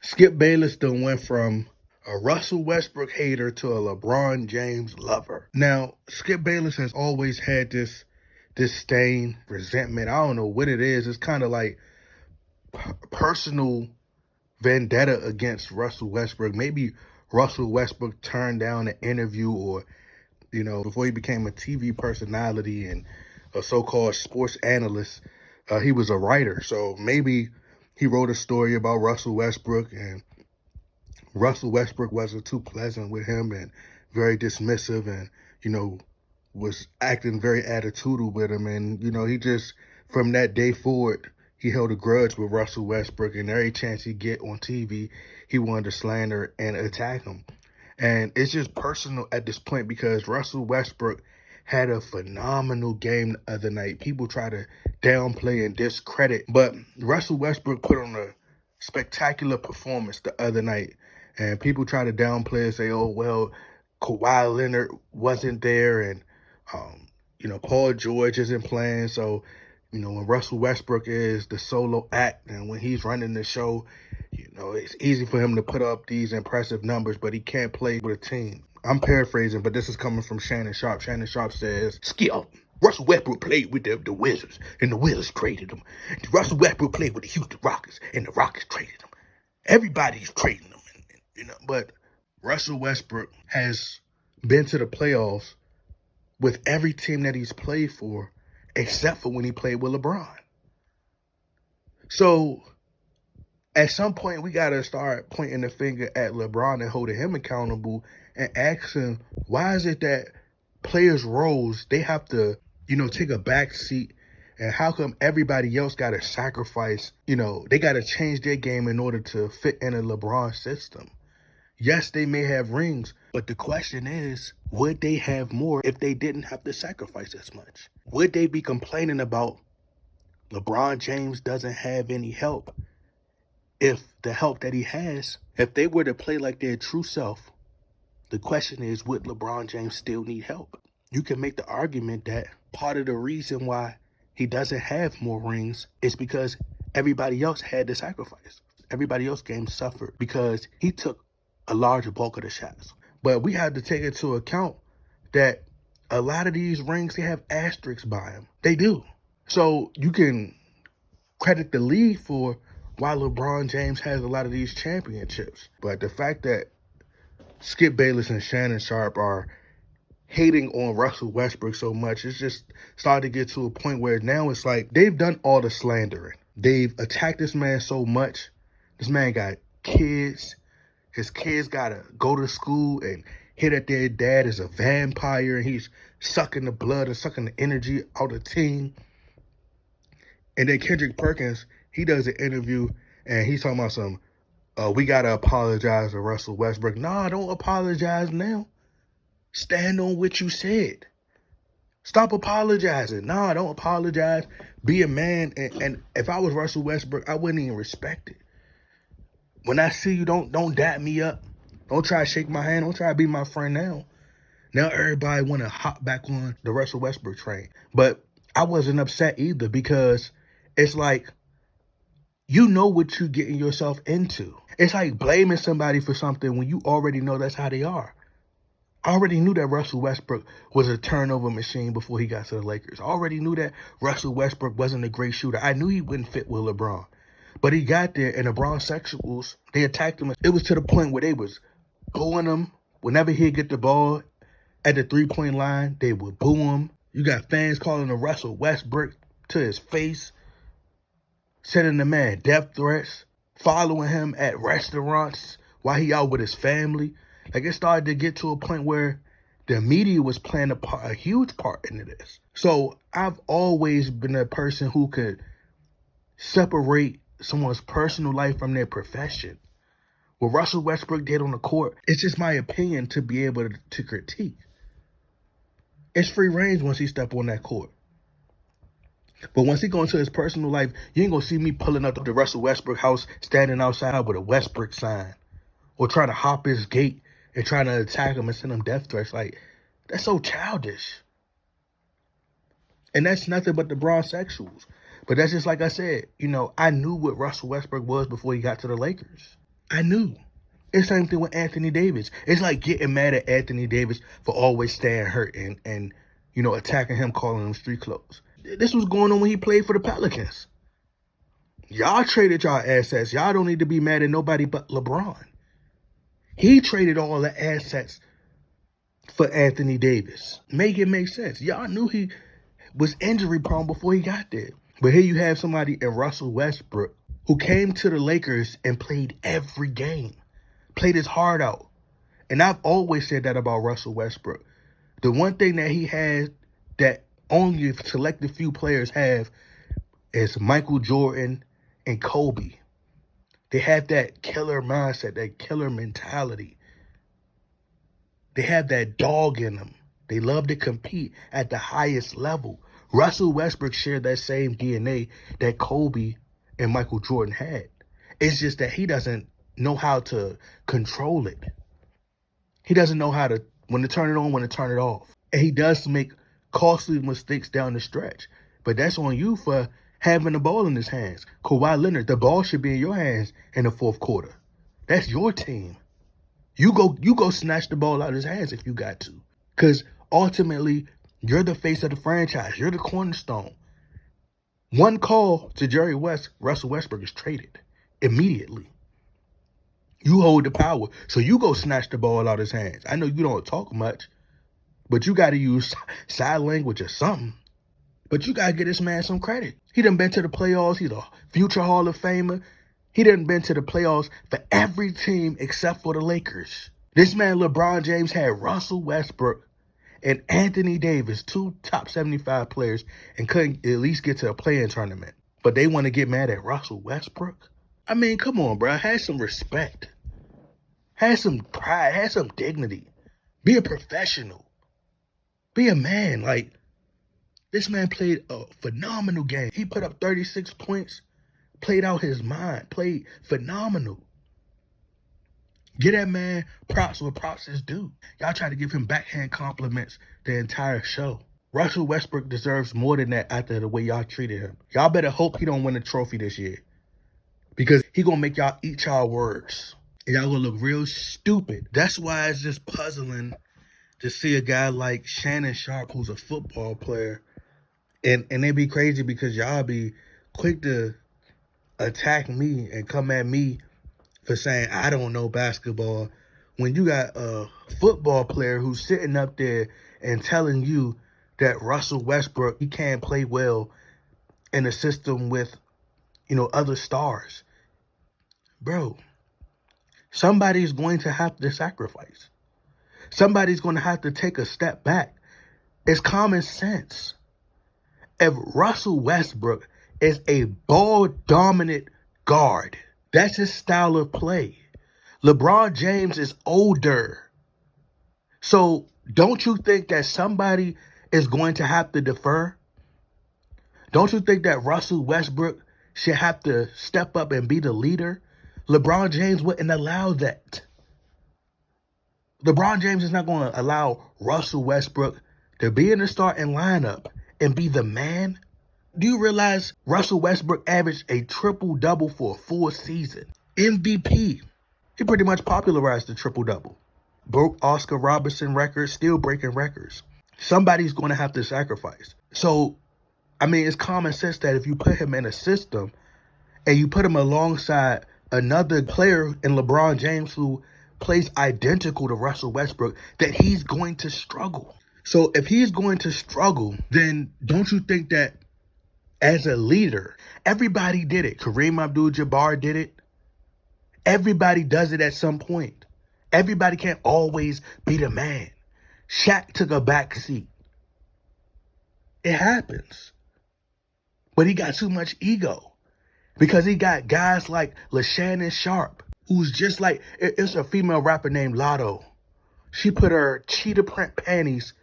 Skip Bayless done went from a Russell Westbrook hater to a LeBron James lover. Now, Skip Bayless has always had this disdain, resentment. I don't know what it is. It's kind of like personal vendetta against Russell Westbrook. Maybe Russell Westbrook turned down an interview, or, before he became a TV personality and a so-called sports analyst, he was a writer. So maybe he wrote a story about Russell Westbrook, and Russell Westbrook wasn't too pleasant with him and very dismissive, and, was acting very attitudinal with him. And, he just, from that day forward, he held a grudge with Russell Westbrook, and every chance he get on TV, he wanted to slander and attack him. And it's just personal at this point because Russell Westbrook had a phenomenal game the other night. People try to downplay and discredit, but Russell Westbrook put on a spectacular performance the other night. And people try to downplay and say, oh, well, Kawhi Leonard wasn't there, and, Paul George isn't playing. So, when Russell Westbrook is the solo act and when he's running the show, it's easy for him to put up these impressive numbers, but he can't play with a team. I'm paraphrasing, but this is coming from Shannon Sharpe. Shannon Sharpe says, Skip, Russell Westbrook played with the Wizards, and the Wizards traded him. Russell Westbrook played with the Houston Rockets, and the Rockets traded him. Everybody's trading him, but Russell Westbrook has been to the playoffs with every team that he's played for, except for when he played with LeBron. So at some point, we got to start pointing the finger at LeBron and holding him accountable and asking, why is it that players' roles, they have to, take a back seat? And how come everybody else got to sacrifice, they got to change their game in order to fit in a LeBron system? Yes, they may have rings, but the question is, would they have more if they didn't have to sacrifice as much? Would they be complaining about LeBron James doesn't have any help if the help that he has, if they were to play like their true self? The question is, would LeBron James still need help? You can make the argument that part of the reason why he doesn't have more rings is because everybody else had to sacrifice. Everybody else's game suffered because he took a larger bulk of the shots. But we have to take into account that a lot of these rings, they have asterisks by them. They do. So you can credit the league for why LeBron James has a lot of these championships. But the fact that Skip Bayless and Shannon Sharpe are hating on Russell Westbrook so much, it's just starting to get to a point where now it's like they've done all the slandering. They've attacked this man so much. This man got kids. His kids got to go to school and hear that their dad is a vampire and he's sucking the blood and sucking the energy out of the team. And then Kendrick Perkins, he does an interview and he's talking about we got to apologize to Russell Westbrook. Nah, don't apologize now. Stand on what you said. Stop apologizing. Nah, don't apologize. Be a man. And if I was Russell Westbrook, I wouldn't even respect it. When I see you, don't dap me up. Don't try to shake my hand. Don't try to be my friend now. Now everybody want to hop back on the Russell Westbrook train. But I wasn't upset either because it's like, you know what you're getting yourself into. It's like blaming somebody for something when you already know that's how they are. I already knew that Russell Westbrook was a turnover machine before he got to the Lakers. I already knew that Russell Westbrook wasn't a great shooter. I knew he wouldn't fit with LeBron. But he got there, and the Bronsexuals, they attacked him. It was to the point where they was booing him. Whenever he'd get the ball at the three-point line, they would boo him. You got fans calling him Russell Westbrook to his face, sending the man death threats, following him at restaurants while he out with his family. Like, it started to get to a point where the media was playing a huge part into this. So I've always been a person who could separate someone's personal life from their profession. What Russell Westbrook did on the court, it's just my opinion to be able to critique. It's free range once he step on that court. But once he go into his personal life, you ain't gonna see me pulling up to the Russell Westbrook house, standing outside with a Westbrook sign, or trying to hop his gate and trying to attack him and send him death threats. Like, that's so childish. And that's nothing but the Bronsexuals. But that's just like I said, I knew what Russell Westbrook was before he got to the Lakers. I knew. It's the same thing with Anthony Davis. It's like getting mad at Anthony Davis for always staying hurt and attacking him, calling him street clothes. This was going on when he played for the Pelicans. Y'all traded y'all assets. Y'all don't need to be mad at nobody but LeBron. He traded all the assets for Anthony Davis. Make it make sense. Y'all knew he was injury prone before he got there. But here you have somebody in Russell Westbrook who came to the Lakers and played every game, played his heart out. And I've always said that about Russell Westbrook. The one thing that he has that only a selected few players have is Michael Jordan and Kobe. They have that killer mindset, that killer mentality. They have that dog in them. They love to compete at the highest level. Russell Westbrook shared that same DNA that Kobe and Michael Jordan had. It's just that he doesn't know how to control it. He doesn't know how to, when to turn it on, when to turn it off. And he does make costly mistakes down the stretch. But that's on you for having the ball in his hands. Kawhi Leonard, the ball should be in your hands in the fourth quarter. That's your team. You go snatch the ball out of his hands if you got to. Because ultimately, you're the face of the franchise. You're the cornerstone. One call to Jerry West, Russell Westbrook is traded immediately. You hold the power. So you go snatch the ball out of his hands. I know you don't talk much, but you got to use side language or something. But you got to get this man some credit. He done been to the playoffs. He's a future Hall of Famer. He done been to the playoffs for every team except for the Lakers. This man, LeBron James, had Russell Westbrook and Anthony Davis, two top 75 players, and couldn't at least get to a play-in tournament. But they want to get mad at Russell Westbrook? I mean, come on, bro. Have some respect. Have some pride. Have some dignity. Be a professional. Be a man. Like, this man played a phenomenal game. He put up 36 points, played out his mind, played phenomenal. Get that man props where props is due. Y'all try to give him backhand compliments the entire show. Russell Westbrook deserves more than that after the way y'all treated him. Y'all better hope he don't win a trophy this year. Because he gonna make y'all eat y'all words. And y'all gonna look real stupid. That's why it's just puzzling to see a guy like Shannon Sharpe, who's a football player, and they be crazy because y'all be quick to attack me and come at me for saying I don't know basketball when you got a football player who's sitting up there and telling you that Russell Westbrook, he can't play well in a system with, other stars. Bro, somebody's going to have to sacrifice. Somebody's going to have to take a step back. It's common sense. If Russell Westbrook is a ball-dominant guard, that's his style of play. LeBron James is older. So don't you think that somebody is going to have to defer? Don't you think that Russell Westbrook should have to step up and be the leader? LeBron James wouldn't allow that. LeBron James is not going to allow Russell Westbrook to be in the starting lineup and be the man. Do you realize Russell Westbrook averaged a triple-double for a full season? MVP. He pretty much popularized the triple-double. Broke Oscar Robertson records, still breaking records. Somebody's going to have to sacrifice. So, I mean, it's common sense that if you put him in a system and you put him alongside another player in LeBron James who plays identical to Russell Westbrook, that he's going to struggle. So if he's going to struggle, then don't you think that as a leader, everybody did it. Kareem Abdul-Jabbar did it. Everybody does it at some point. Everybody can't always be the man. Shaq took a back seat. It happens. But he got too much ego because he got guys like LaShannon Sharpe, who's just like, it's a female rapper named Lotto. She put her cheetah print panties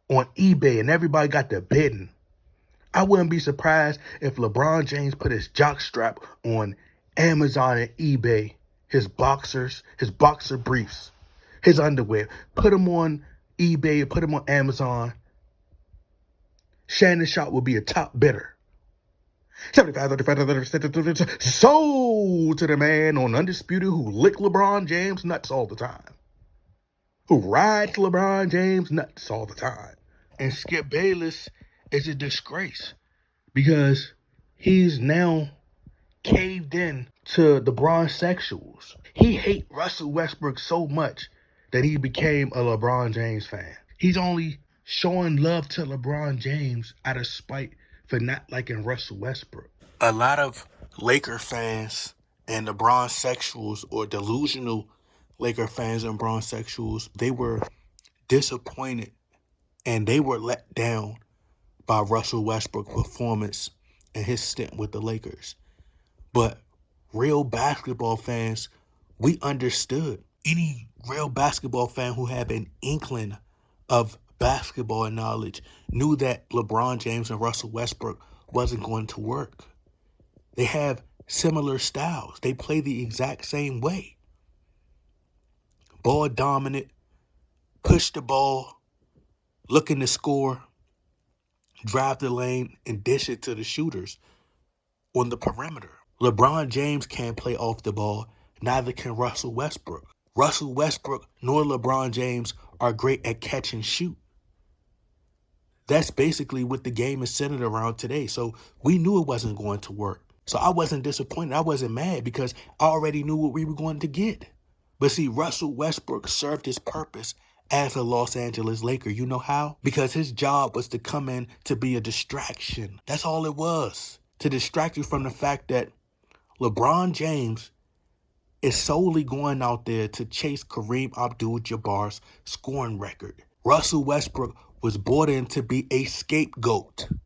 on eBay and everybody got the bidding. I wouldn't be surprised if LeBron James put his jockstrap on Amazon and eBay, his boxers, his boxer briefs, his underwear. Put them on eBay, put them on Amazon. Shannon Sharpe will be a top bidder. 75, 35, sold to the man on Undisputed who licked LeBron James nuts all the time. Who rides LeBron James nuts all the time. And Skip Bayless is a disgrace because he's now caved in to the Bron-sexuals. He hate Russell Westbrook so much that he became a LeBron James fan. He's only showing love to LeBron James out of spite for not liking Russell Westbrook. A lot of Laker fans and the Bron-sexuals or delusional Laker fans and Bron-sexuals, they were disappointed and they were let down by Russell Westbrook's performance and his stint with the Lakers. But real basketball fans, we understood. Any real basketball fan who had an inkling of basketball knowledge knew that LeBron James and Russell Westbrook wasn't going to work. They have similar styles. They play the exact same way. Ball dominant, push the ball, looking to score, drive the lane, and dish it to the shooters on the perimeter. LeBron James can't play off the ball, neither can Russell Westbrook. Russell Westbrook nor LeBron James are great at catch and shoot. That's basically what the game is centered around today. So we knew it wasn't going to work. So I wasn't disappointed. I wasn't mad because I already knew what we were going to get. But see, Russell Westbrook served his purpose as a Los Angeles Laker. You know how? Because his job was to come in to be a distraction. That's all it was. To distract you from the fact that LeBron James is solely going out there to chase Kareem Abdul-Jabbar's scoring record. Russell Westbrook was brought in to be a scapegoat.